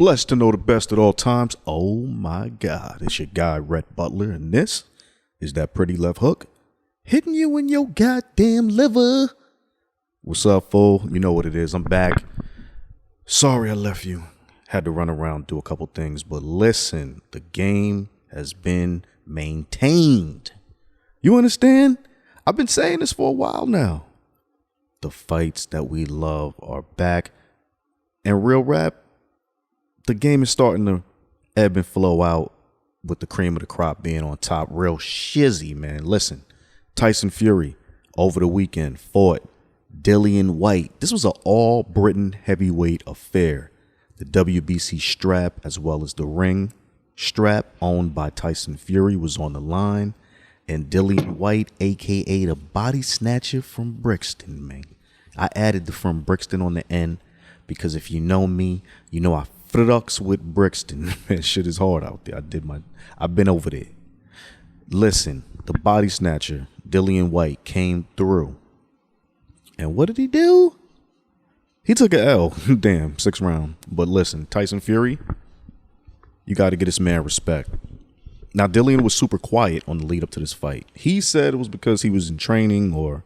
Blessed to know the best at all times. Oh my God. It's your guy, Rhett Butler, and this is that PRITTY Left Hook hitting you in your goddamn liver. What's up, fool? You know what it is. I'm back. Sorry I left you. Had to run around, do a couple things, but listen, the game has been maintained. You understand? I've been saying this for a while now. The fights that we love are back. And real rap, the game is starting to ebb and flow out with the cream of the crop being on top. Real shizzy, man. Listen, Tyson Fury over the weekend fought Dillian Whyte. This was an all-Britain heavyweight affair. The WBC strap as well as the ring strap owned by Tyson Fury was on the line. And Dillian Whyte, a.k.a. the body snatcher from Brixton, man. I added the from Brixton on the end because if you know me, you know I flux with Brixton. Man, shit is hard out there. I've been over there. Listen, the body snatcher, Dillian Whyte, came through. And what did he do? He took an L. Damn, 6th round. But listen, Tyson Fury, you got to get this man respect. Now, Dillian was super quiet on the lead up to this fight. He said it was because he was in training or,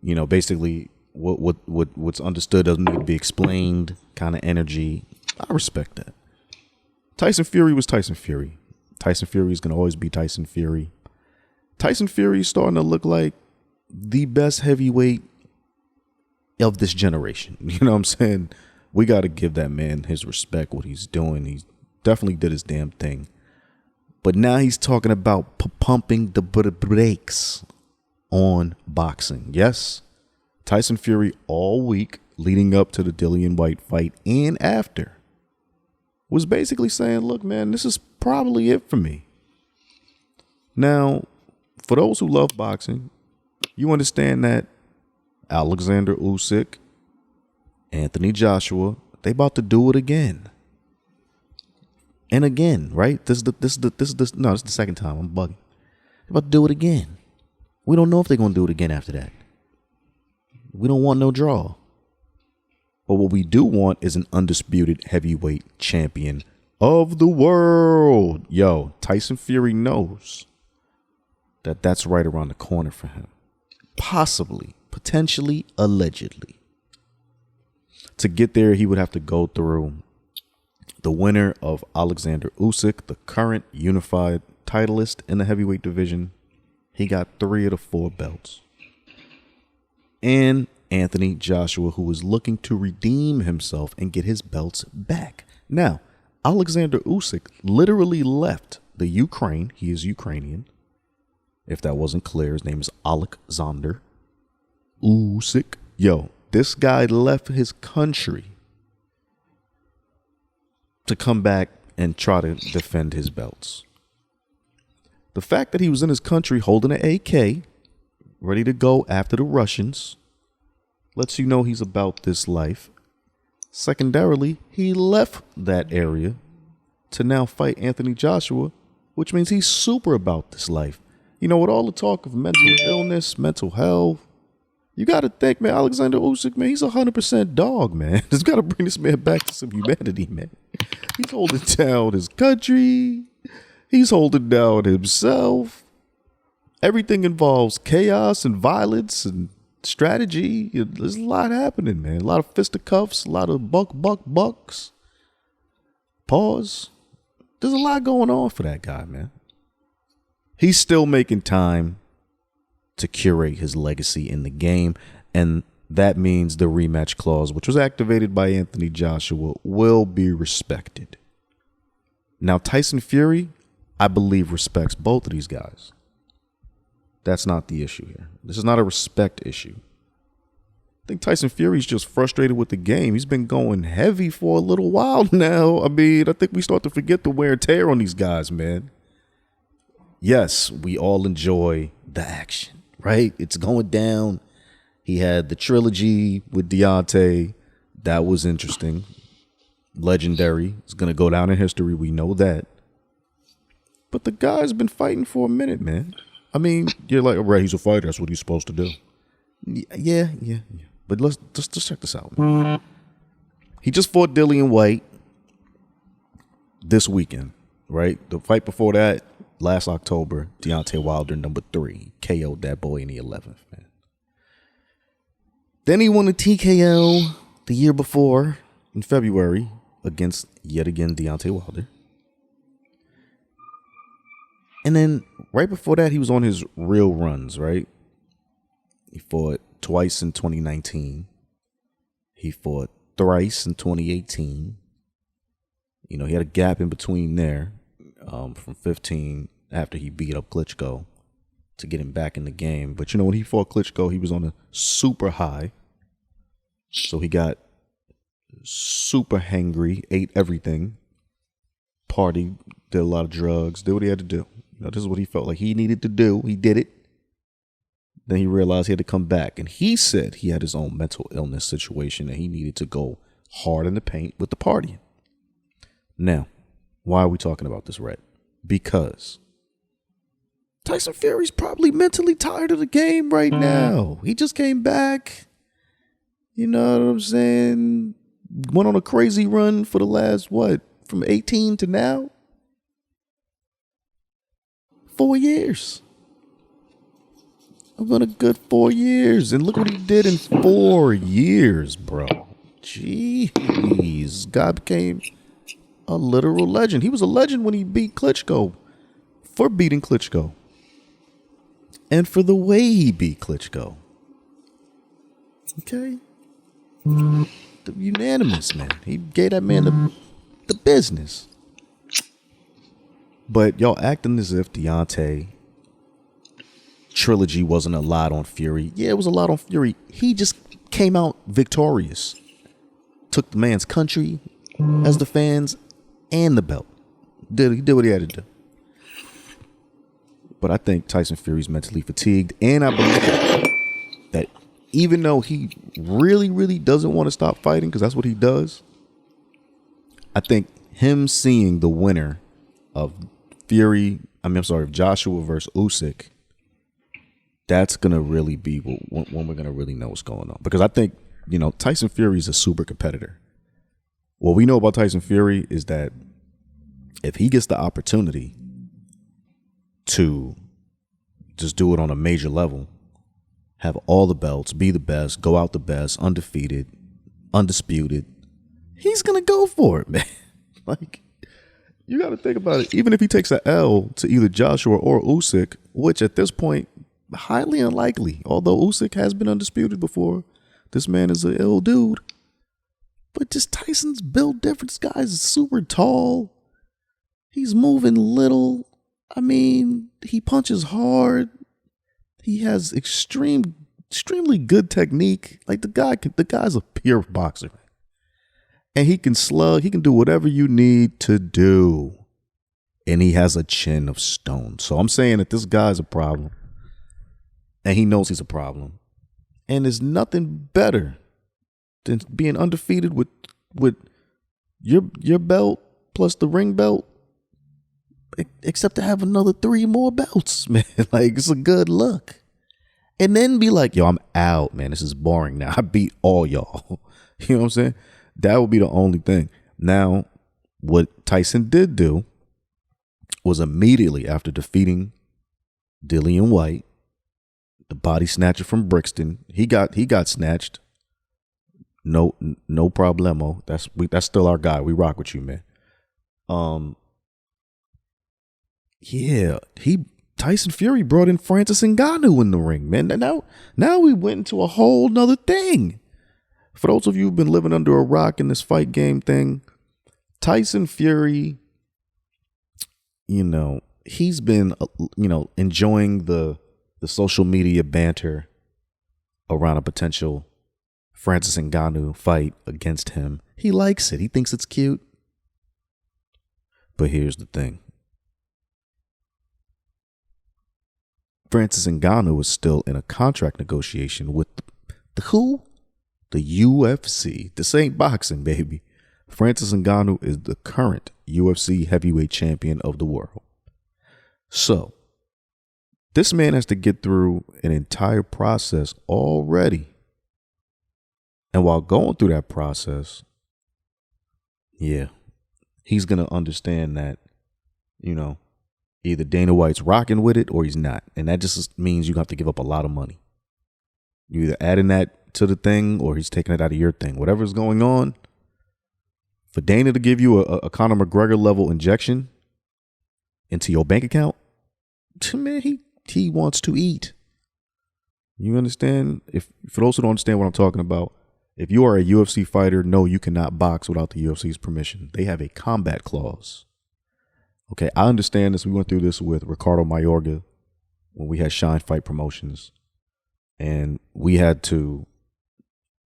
you know, basically what's understood doesn't need to be explained kind of energy. I respect that. Tyson Fury was Tyson Fury. Tyson Fury is going to always be Tyson Fury. Tyson Fury is starting to look like the best heavyweight of this generation. You know what I'm saying? We got to give that man his respect, what he's doing. He definitely did his damn thing. But now he's talking about pumping the brakes on boxing. Yes, Tyson Fury all week leading up to the Dillian Whyte fight and after was basically saying, look, man, this is probably it for me. Now, for those who love boxing, you understand that Alexander Usyk, Anthony Joshua, they about to do it again. And again, right? This is the second time. I'm bugging. They're about to do it again. We don't know if they're going to do it again after that. We don't want no draw. But what we do want is an undisputed heavyweight champion of the world. Yo, Tyson Fury knows that that's right around the corner for him. Possibly, potentially, allegedly. To get there, he would have to go through the winner of Alexander Usyk, the current unified titleist in the heavyweight division. He got 3 of the 4 belts. And Anthony Joshua, who is looking to redeem himself and get his belts back. Now, Alexander Usyk literally left the Ukraine. He is Ukrainian. If that wasn't clear, his name is Alexander Usyk. Yo, this guy left his country to come back and try to defend his belts. The fact that he was in his country holding an AK, ready to go after the Russians, lets you know he's about this life. Secondarily, he left that area to now fight Anthony Joshua, which means he's super about this life. You know, with all the talk of mental illness, mental health, you got to think, man, Alexander Usyk, man, he's 100% dog, man. Just got to bring this man back to some humanity, man. He's holding down his country. He's holding down himself. Everything involves chaos and violence and strategy. There's a lot happening, man. A lot of fisticuffs, a lot of bucks. Pause. There's a lot going on for that guy, man. He's still making time to curate his legacy in the game, and that means the rematch clause, which was activated by Anthony Joshua, will be respected. Now, Tyson Fury, I believe, respects both of these guys. That's not the issue here. This is not a respect issue. I think Tyson Fury's just frustrated with the game. He's been going heavy for a little while now. I mean, I think we start to forget the wear and tear on these guys, man. Yes, we all enjoy the action, right? It's going down. He had the trilogy with Deontay. That was interesting. Legendary. It's going to go down in history. We know that. But the guy's been fighting for a minute, man. I mean, you're like, right, he's a fighter. That's what he's supposed to do. Yeah. But let's just check this out, man. He just fought Dillian Whyte. this weekend, right? The fight before that, last October, Deontay Wilder, number 3, KO'd that boy in the 11th, man. Then he won a TKO the year before in February against, yet again, Deontay Wilder. And then right before that, he was on his real runs, right? He fought twice in 2019. He fought thrice in 2018. You know, he had a gap in between there from 15 after he beat up Klitschko to get him back in the game. But, you know, when he fought Klitschko, he was on a super high. So he got super hangry, ate everything, partied, did a lot of drugs, did what he had to do. You know, this is what he felt like he needed to do. He did it. Then he realized he had to come back. And he said he had his own mental illness situation and he needed to go hard in the paint with the partying. Now, why are we talking about this, Rhett? Because Tyson Fury's probably mentally tired of the game right now. He just came back. You know what I'm saying? Went on a crazy run for the last, from 18 to now? 4 years. I've been a good 4 years. And look what he did in 4 years, bro. Jeez. Guy became a literal legend. He was a legend when he beat Klitschko. For beating Klitschko. And for the way he beat Klitschko. Okay? The unanimous, man. He gave that man the business. But y'all acting as if Deontay trilogy wasn't a lot on Fury. Yeah, it was a lot on Fury. He just came out victorious. Took the man's country as the fans and the belt. He did what he had to do. But I think Tyson Fury's mentally fatigued. And I believe that even though he really, really doesn't want to stop fighting, because that's what he does, I think him seeing the winner of Joshua versus Usyk, that's going to really be when we're going to really know what's going on. Because I think, you know, Tyson Fury is a super competitor. What we know about Tyson Fury is that if he gets the opportunity to just do it on a major level, have all the belts, be the best, go out the best, undefeated, undisputed, he's going to go for it, man. Like, you got to think about it. Even if he takes an L to either Joshua or Usyk, which at this point, highly unlikely, although Usyk has been undisputed before, this man is an ill dude. But just Tyson's built different. This guy's super tall. He's moving little. I mean, he punches hard. He has extremely good technique. Like the guy's a pure boxer. And he can slug. He can do whatever you need to do. And he has a chin of stone. So I'm saying that this guy's a problem. And he knows he's a problem. And there's nothing better than being undefeated with your belt plus the ring belt. Except to have another 3 more belts, man. Like, it's a good look. And then be like, yo, I'm out, man. This is boring now. I beat all y'all. You know what I'm saying? That would be the only thing. Now, what Tyson did do was immediately after defeating Dillian Whyte, the body snatcher from Brixton, he got snatched. No problemo. That's still our guy. We rock with you, man. Yeah, Tyson Fury brought in Francis Ngannou in the ring, man. Now we went into a whole nother thing. For those of you who've been living under a rock in this fight game thing, Tyson Fury, you know, he's been, enjoying the social media banter around a potential Francis Ngannou fight against him. He likes it. He thinks it's cute. But here's the thing. Francis Ngannou is still in a contract negotiation with the who? The UFC. This ain't boxing, baby. Francis Ngannou is the current UFC heavyweight champion of the world. So, this man has to get through an entire process already. And while going through that process, yeah, he's going to understand that, either Dana White's rocking with it or he's not. And that just means you have to give up a lot of money. You either adding that to the thing or he's taking it out of your thing. Whatever's going on, for Dana to give you a Conor McGregor level injection into your bank account, man, he wants to eat. You understand? For those who don't understand what I'm talking about, if you are a UFC fighter, no, you cannot box without the UFC's permission. They have a combat clause. Okay, I understand this. We went through this with Ricardo Mayorga when we had Shine Fight Promotions. And we had to,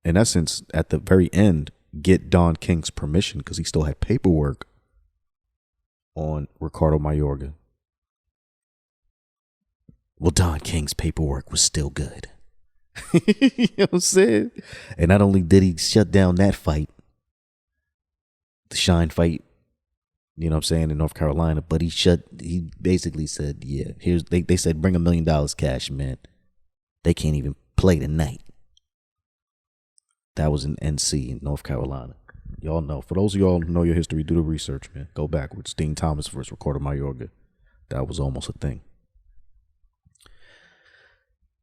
in essence, at the very end, get Don King's permission because he still had paperwork on Ricardo Mayorga. Well, Don King's paperwork was still good. You know what I'm saying? And not only did he shut down that fight, the Shine fight, you know what I'm saying, in North Carolina, but he basically said, yeah, they said bring $1 million cash, man. They can't even play tonight. That was in NC in North Carolina. Y'all know. For those of y'all who know your history, do the research, man. Go backwards. Dean Thomas versus Ricardo Mayorga. That was almost a thing.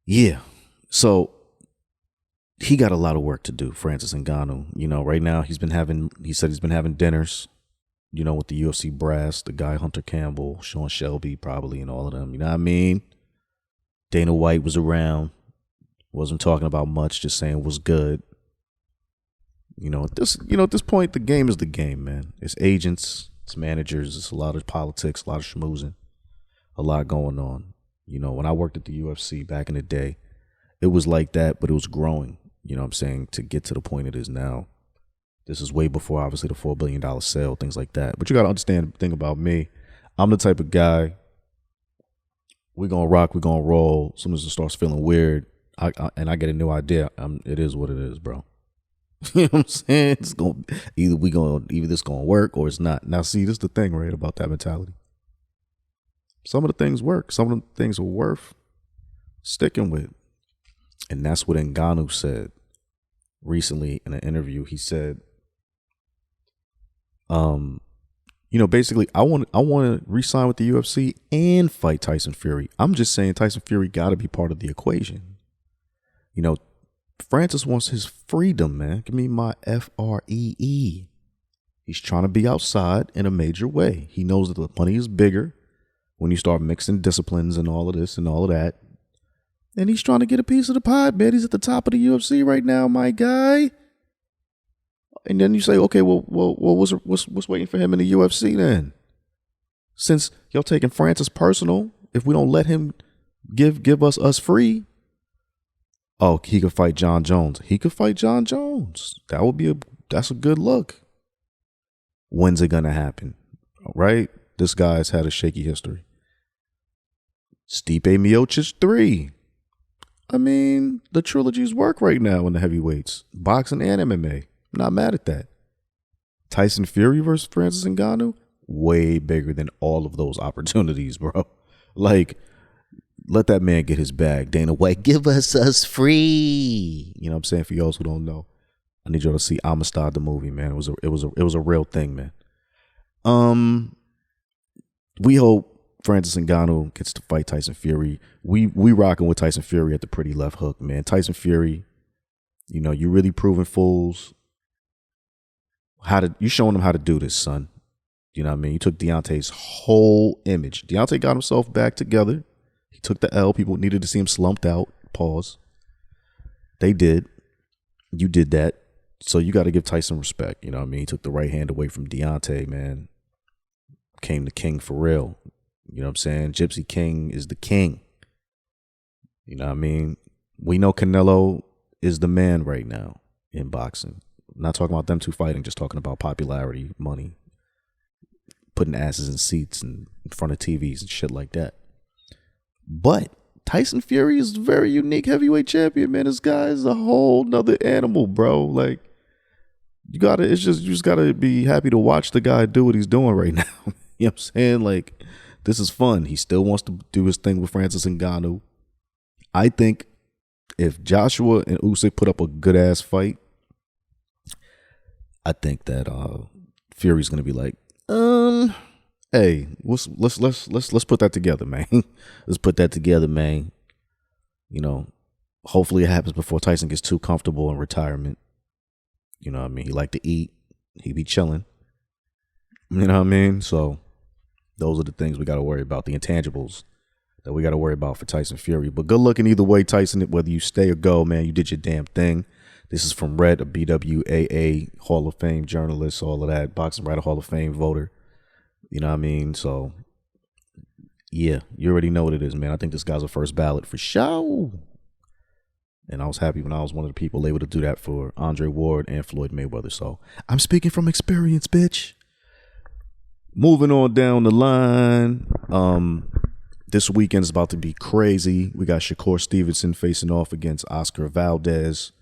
Yeah. So he got a lot of work to do, Francis Ngannou. Right now he said he's been having dinners, with the UFC brass, the guy Hunter Campbell, Sean Shelby probably, and all of them. You know what I mean? Dana White was around, wasn't talking about much, just saying was good. At this point, the game is the game, man. It's agents, it's managers, it's a lot of politics, a lot of schmoozing, a lot going on. When I worked at the UFC back in the day, it was like that, but it was growing, what I'm saying, to get to the point it is now. This is way before, obviously, the $4 billion sale, things like that. But you got to understand the thing about me. I'm the type of guy, we're going to rock, we're going to roll. As soon as it starts feeling weird, I get a new idea, it is what it is, bro. You know what I'm saying? It's going either this going to work or it's not. Now, see, this is the thing, right, about that mentality. Some of the things work. Some of the things are worth sticking with. And that's what Ngannou said recently in an interview. He said, basically, I want to re-sign with the UFC and fight Tyson Fury. I'm just saying Tyson Fury got to be part of the equation. Francis wants his freedom, man. Give me my FREE. He's trying to be outside in a major way. He knows that the money is bigger when you start mixing disciplines and all of this and all of that. And he's trying to get a piece of the pie, man. He's at the top of the UFC right now, my guy. And then you say, okay, well, what's waiting for him in the UFC then? Since y'all taking Francis personal, if we don't let him give us free, oh, he could fight John Jones. He could fight John Jones. That's a good look. When's it gonna happen? Right? This guy's had a shaky history. Stipe Miocic 3. I mean, the trilogies work right now in the heavyweights, boxing and MMA. I'm not mad at that. Tyson Fury versus Francis Ngannou, way bigger than all of those opportunities, bro. Like, let that man get his bag. Dana White, give us free. You know what I'm saying? For y'all who don't know, I need y'all to see Amistad the movie, man. It was a real thing, man. We hope Francis Ngannou gets to fight Tyson Fury. We rocking with Tyson Fury at the Pretty Left Hook, man. Tyson Fury, you really proving fools you showing them how to do this, son. You know what I mean? You took Deontay's whole image. Deontay got himself back together. He took the L. People needed to see him slumped out. Pause. They did. You did that. So you got to give Tyson respect. You know what I mean? He took the right hand away from Deontay, man. Came the king for real. You know what I'm saying? Gypsy King is the king. You know what I mean? We know Canelo is the man right now in boxing. I'm not talking about them two fighting, just talking about popularity, money, putting asses in seats and in front of TVs and shit like that. But Tyson Fury is a very unique heavyweight champion, man. This guy is a whole nother animal, bro. Like, you just gotta be happy to watch the guy do what he's doing right now. You know what I'm saying? Like, this is fun. He still wants to do his thing with Francis Ngannou. I think if Joshua and Usyk put up a good ass fight, I think that Fury's gonna be like, Hey, let's put that together, man. Let's put that together, man. You know, hopefully it happens before Tyson gets too comfortable in retirement. You know what I mean? He like to eat. He be chilling. You know what I mean? So those are the things we got to worry about, the intangibles that we got to worry about for Tyson Fury. But good looking either way, Tyson, whether you stay or go, man, you did your damn thing. This is from Rhett, a BWAA Hall of Fame journalist, all of that, Boxing Writer Hall of Fame voter. You know what I mean? So, yeah, you already know what it is, man. I think this guy's a first ballot for sure. And I was happy when I was one of the people able to do that for Andre Ward and Floyd Mayweather. So, I'm speaking from experience, bitch. Moving on down the line. This weekend is about to be crazy. We got Shakur Stevenson facing off against Oscar Valdez.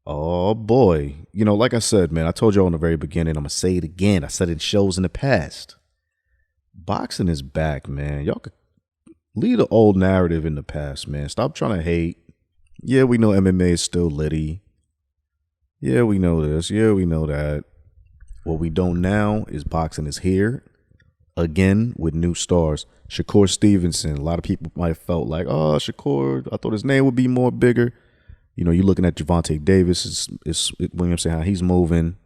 Oh, boy. You know, like I said, man, I told y'all in the very beginning, I'm going to say it again. I said it in shows in the past. Boxing is back, man. Y'all could leave the old narrative in the past, man. Stop trying to hate. Yeah, we know MMA is still litty. Yeah, we know this. Yeah, we know that. What we don't now is boxing is here again with new stars. Shakur Stevenson. A lot of people might have felt like, oh, Shakur, I thought his name would be more bigger. You know, you're looking at Gervonta Davis, William saying how he's moving.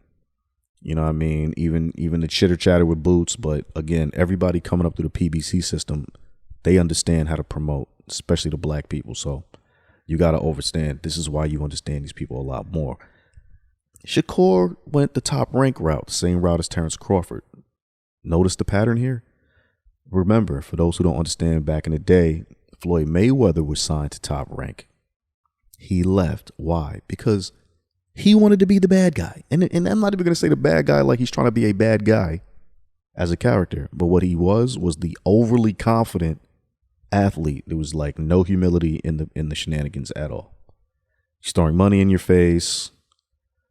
You know what I mean? Even the chitter chatter with Boots. But again, everybody coming up through the PBC system, they understand how to promote, especially the black people. So you got to understand. This is why you understand these people a lot more. Shakur went the top rank route, the same route as Terrence Crawford. Notice the pattern here? Remember, for those who don't understand, back in the day, Floyd Mayweather was signed to Top Rank. He left. Why? Because he wanted to be the bad guy. And I'm not even going to say the bad guy like he's trying to be a bad guy as a character. But what he was the overly confident athlete. There was like no humility in the shenanigans at all. He's throwing money in your face.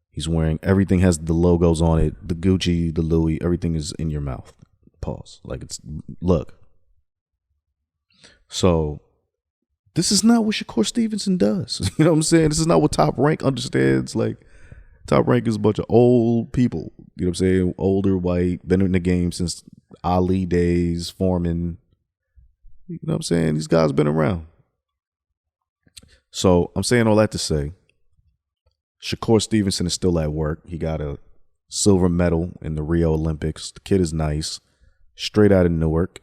He's wearing, everything has the logos on it. The Gucci, the Louis, everything is in your mouth. Pause. Like it's, look. So this is not what Shakur Stevenson does. You know what I'm saying? This is not what Top Rank understands. Like, Top Rank is a bunch of old people. You know what I'm saying? Older, white, been in the game since Ali days, Foreman. You know what I'm saying? These guys been around. So I'm saying all that to say, Shakur Stevenson is still at work. He got a silver medal in the Rio Olympics. The kid is nice. Straight out of Newark.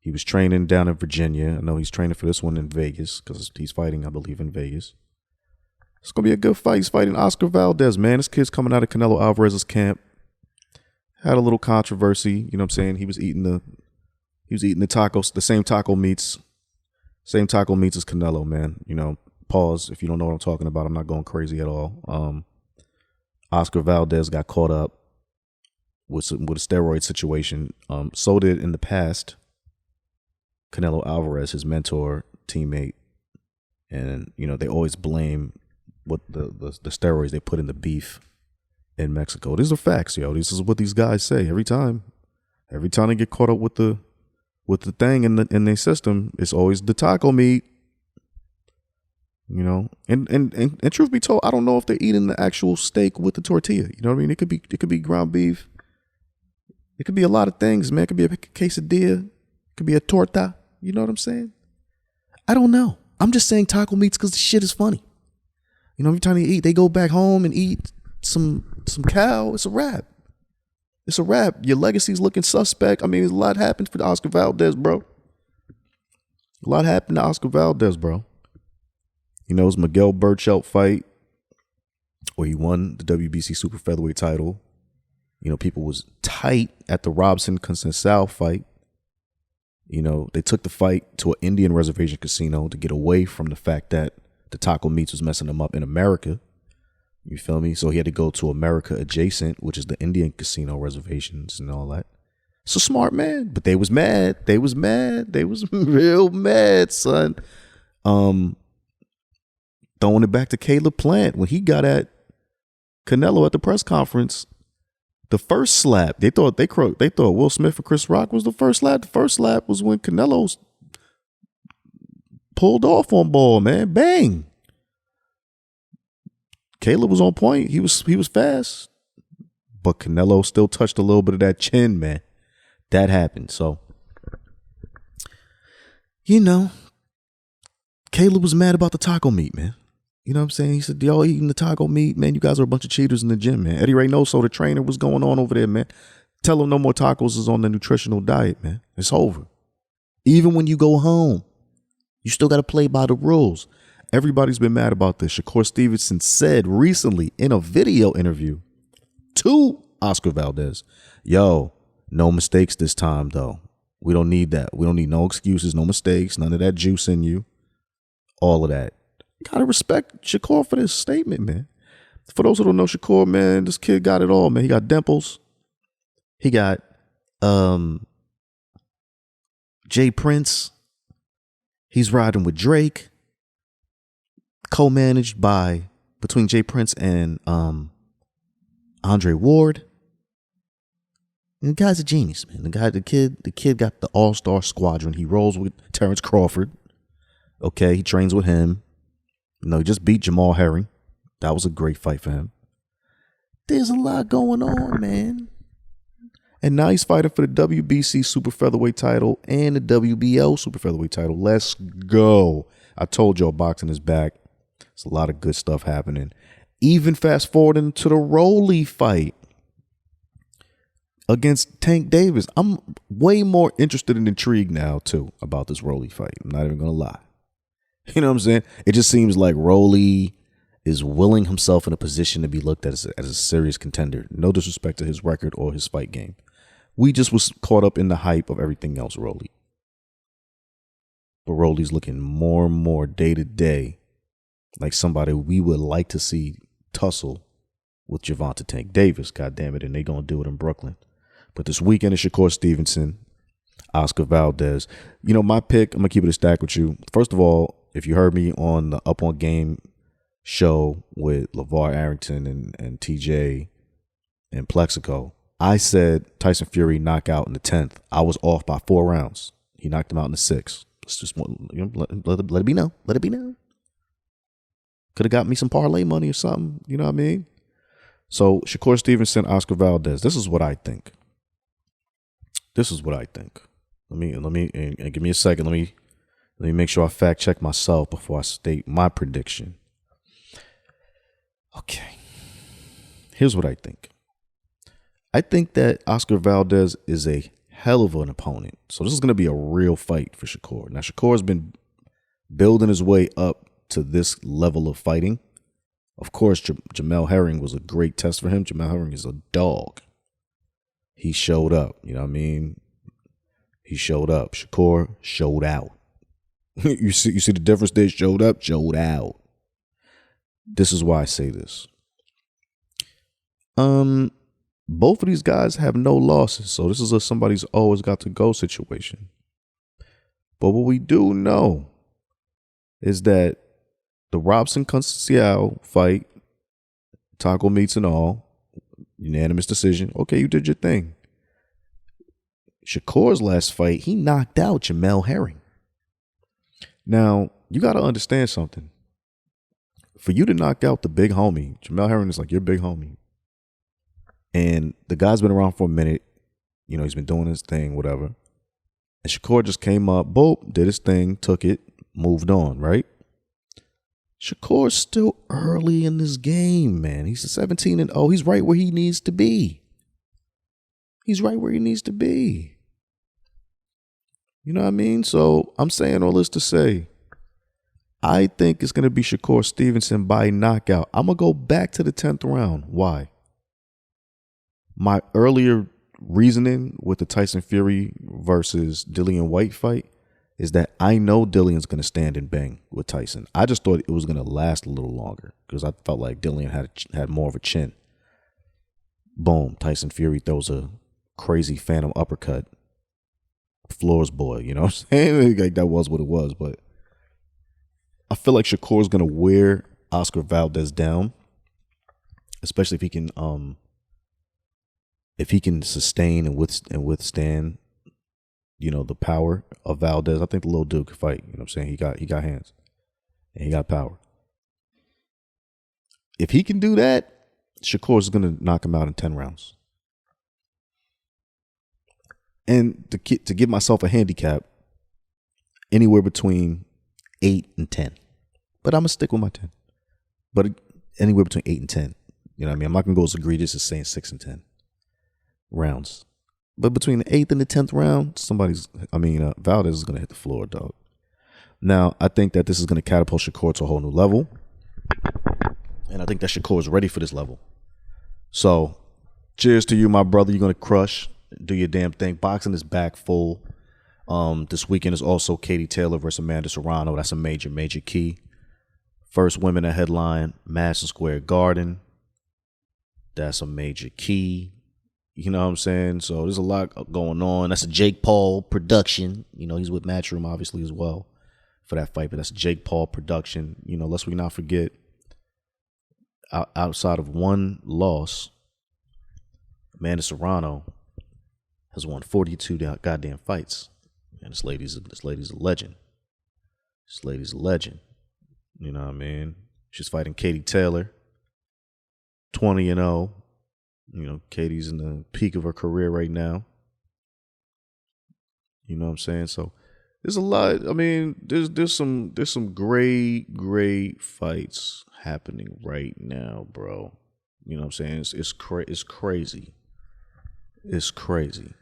He was training down in Virginia. I know he's training for this one in Vegas because he's fighting, I believe, in Vegas. It's going to be a good fight. He's fighting Oscar Valdez, man. This kid's coming out of Canelo Alvarez's camp. Had a little controversy. You know what I'm saying? He was eating the tacos, the same taco meats as Canelo, man. You know, pause. If you don't know what I'm talking about, I'm not going crazy at all. Oscar Valdez got caught up with a steroid situation. So did in the past Canelo Alvarez, his mentor, teammate, and you know they always blame what the steroids they put in the beef in Mexico. These are facts, yo. This is what these guys say every time they get caught up with the thing in their system. It's always the taco meat, you know. And truth be told, I don't know if they're eating the actual steak with the tortilla. You know what I mean? It could be ground beef. It could be a lot of things, man. It could be a quesadilla. It could be a torta. You know what I'm saying? I don't know. I'm just saying taco meats because the shit is funny. You know, every time they eat, they go back home and eat some cow. It's a wrap. It's a wrap. Your legacy's looking suspect. I mean, a lot happened for Oscar Valdez, bro. A lot happened to Oscar Valdez, bro. You know, it was Miguel Burchelt fight where he won the WBC super featherweight title. You know, people was tight at the Robson Conceição fight. You know, they took the fight to an Indian reservation casino to get away from the fact that the taco meats was messing them up in America. You feel me? So he had to go to America adjacent, which is the Indian casino reservations and all that. It's a smart man, but they was mad. They was real mad, son. Throwing it back to Caleb Plant when he got at Canelo at the press conference. The first slap, they thought Will Smith and Chris Rock was the first slap. The first slap was when Canelo pulled off on ball, man. Bang. Caleb was on point. He was fast. But Canelo still touched a little bit of that chin, man. That happened. So, you know, Caleb was mad about the taco meat, man. You know what I'm saying? He said, y'all eating the taco meat, man. You guys are a bunch of cheaters in the gym, man. Eddie Reynoso, the trainer, what's going on over there, man? Tell him no more tacos is on the nutritional diet, man. It's over. Even when you go home, you still got to play by the rules. Everybody's been mad about this. Shakur Stevenson said recently in a video interview to Oscar Valdez, yo, no mistakes this time, though. We don't need that. We don't need no excuses, no mistakes, none of that juice in you. All of that. You got to respect Shakur for this statement, man. For those who don't know Shakur, man, this kid got it all, man. He got dimples. He got Jay Prince. He's riding with Drake. Co-managed between Jay Prince and Andre Ward. And the guy's a genius, man. The kid got the all-star squadron. He rolls with Terrence Crawford. Okay, he trains with him. He just beat Jamal Herring. That was a great fight for him. There's a lot going on, man. And now he's fighting for the WBC super featherweight title and the WBO super featherweight title. Let's go. I told y'all boxing is back. There's a lot of good stuff happening. Even fast forwarding to the Rolly fight against Tank Davis. I'm way more interested and intrigued now, too, about this Rolly fight. I'm not even going to lie. You know what I'm saying? It just seems like Rolly is willing himself in a position to be looked at as a serious contender. No disrespect to his record or his fight game. We just was caught up in the hype of everything else, Rolly. But Rolly's looking more and more day to day like somebody we would like to see tussle with Gervonta Tank Davis. God damn it. And they going to do it in Brooklyn. But this weekend is Shakur Stevenson, Oscar Valdez. My pick, I'm going to keep it a stack with you. First of all, if you heard me on the Up On Game show with LeVar Arrington and TJ and Plexico, I said Tyson Fury knockout in the 10th. I was off by 4 rounds. He knocked him out in the 6th. It's just let it be known. Let it be known. Could have got me some parlay money or something. You know what I mean? So Shakur Stevenson, Oscar Valdez. This is what I think. Let me and give me a second. Let me make sure I fact check myself before I state my prediction. Okay. Here's what I think. I think that Oscar Valdez is a hell of an opponent. So this is going to be a real fight for Shakur. Now, Shakur has been building his way up to this level of fighting. Of course, Jamal Herring was a great test for him. Jamal Herring is a dog. He showed up. You know what I mean? He showed up. Shakur showed out. You see the difference there? Showed up, showed out. This is why I say this. Both of these guys have no losses, so this is a somebody's always got to go situation. But what we do know is that the Robson Conceição fight, taco meats and all, unanimous decision. Okay, you did your thing. Shakur's last fight, he knocked out Jamal Herring. Now, you got to understand something. For you to knock out the big homie, Jamal Herring is like your big homie. And the guy's been around for a minute. He's been doing his thing, whatever. And Shakur just came up, boop, did his thing, took it, moved on, right? Shakur's still early in this game, man. He's 17-0. He's right where he needs to be. You know what I mean? So I'm saying all this to say, I think it's going to be Shakur Stevenson by knockout. I'm going to go back to the 10th round. Why? My earlier reasoning with the Tyson Fury versus Dillian Whyte fight is that I know Dillian's going to stand and bang with Tyson. I just thought it was going to last a little longer because I felt like Dillian had more of a chin. Boom. Tyson Fury throws a crazy phantom uppercut. Floors boy, you know what I'm saying? Like that was what it was. But I feel like Shakur's going to wear Oscar Valdez down, especially if he can sustain and withstand, the power of Valdez. I think the little dude could fight. You know what I'm saying? He got hands and he got power. If he can do that, Shakur's going to knock him out in 10 rounds. And to give myself a handicap, anywhere between 8 and 10. But I'm going to stick with my 10. But anywhere between 8 and 10. You know what I mean? I'm not going to go as egregious as saying 6 and 10 rounds. But between the 8th and the 10th round, Valdez is going to hit the floor, dog. Now, I think that this is going to catapult Shakur to a whole new level. And I think that Shakur is ready for this level. So, cheers to you, my brother. You're going to crush. Do your damn thing. Boxing is back full. This weekend is also Katie Taylor versus Amanda Serrano. That's a major, major key. First women to headline Madison Square Garden. That's a major key. You know what I'm saying? So there's a lot going on. That's a Jake Paul production. You know, he's with Matchroom, obviously, as well for that fight. But that's a Jake Paul production. You know, lest we not forget, outside of one loss, Amanda Serrano has won 42 goddamn fights. And this lady's a legend. This lady's a legend. You know what I mean? She's fighting Katie Taylor, 20-0. You know, Katie's in the peak of her career right now. You know what I'm saying? So there's a lot. I mean, there's some great fights happening right now, bro. You know what I'm saying? It's crazy. It's crazy.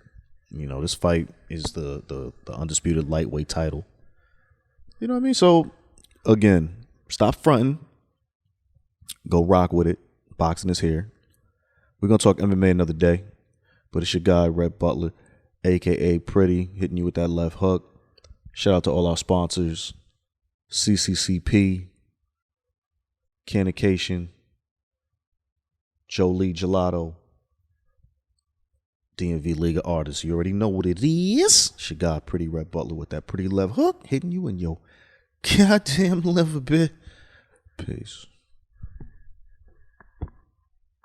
You know, this fight is the undisputed lightweight title. You know what I mean? So again, stop fronting. Go rock with it. Boxing is here. We're going to talk MMA another day, but it's your guy, Rhett Butler, a.k.a. Pretty, hitting you with that left hook. Shout out to all our sponsors, CCCP, Canication, Jolie Gelato, DMV League of Artists. You already know what it is. It's your guy, Pretty Rhett Butler, with that pretty left hook, hitting you in your goddamn liver bit. Peace.